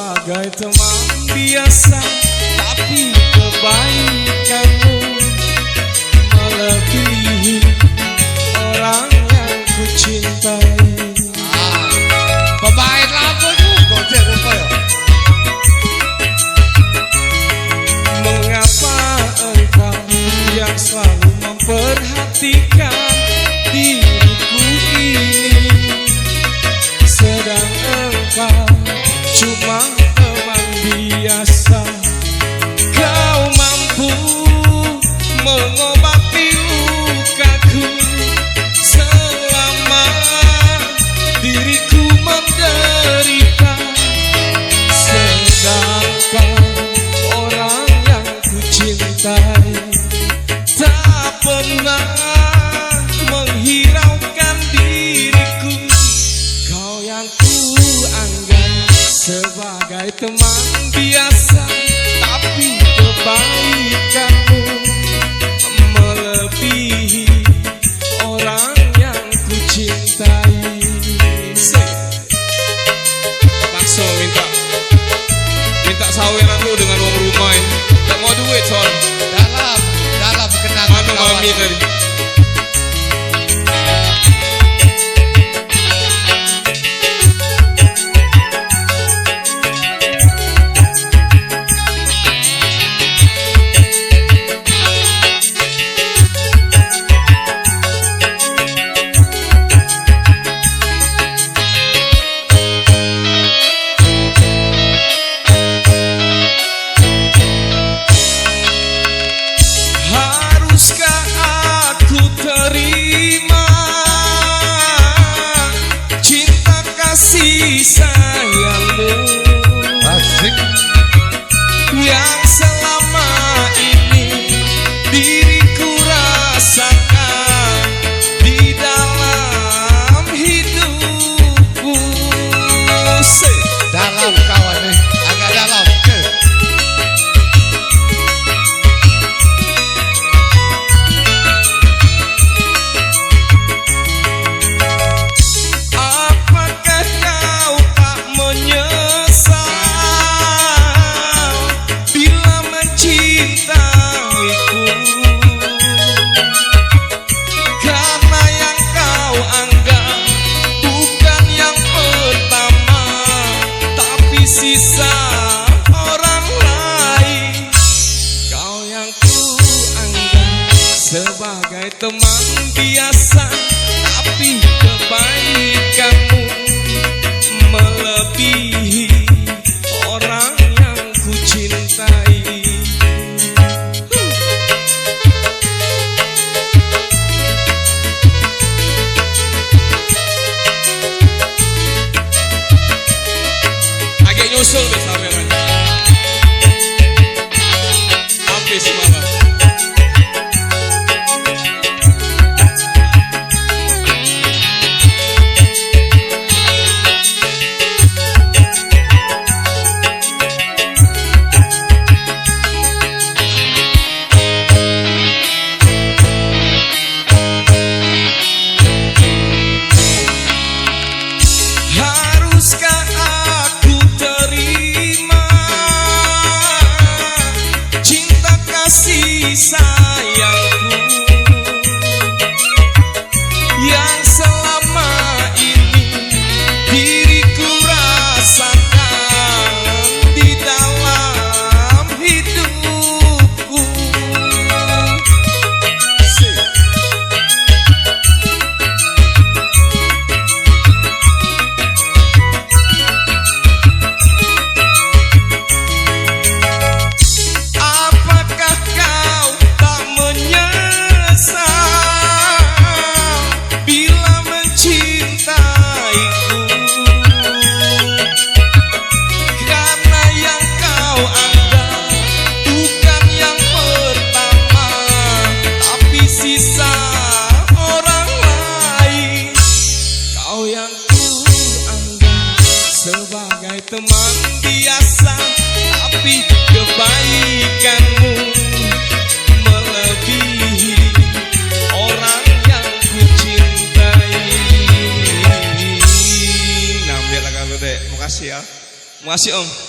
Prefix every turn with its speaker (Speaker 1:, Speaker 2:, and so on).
Speaker 1: sebagai teman biasa, tapi kebaikanmu melebihi orang yang ku cintai.
Speaker 2: Pemain lagu juga rupa ya.
Speaker 1: Mengapa engkau yang selalu memperhatikan diriku ini, sedang engkau cuma teman biasa? Kau mampu mengobati lukaku selama diriku menderita, sedangkan orang yang ku cintai tak pernah menghiraukan diriku. Kau yang ku anggap sebagai teman biasa, tapi kebaikanmu melebihi orang yang ku cintai. Paksa minta saweran lu dengan uang rumah ini. Tak mau duit soal
Speaker 2: Dalam kenangan
Speaker 1: Manu mami tadi. Haruskah aku terima cinta kasih sayangmu
Speaker 2: asik
Speaker 1: yang selama ini diriku rasakan di dalam hidupku?
Speaker 2: dalam kawan nih, agak dalam.
Speaker 1: Apakah kau tak menyesal bila mencintaiku? Karena yang kau anggap bukan yang pertama, tapi sisa orang lain. Kau yang ku anggap sebagai teman biasa, tapi kebaikanmu melebihi orang yang ku cintai. Agak nyusul besaran habis malam. Haruskah aku terima cinta kasih sayangku yang selama ini diriku rasakan di dalam hidupku? Apakah kau tak menyesal bila mencintaiku? Karena yang kau anggap bukan yang pertama, tapi sisa orang lain. Kau yang ku anggap sebagai teman biasa, tapi kebaikanmu melebihi orang yang ku cintai. Nah, biarlah kalau dek, makasih ya, makasih om.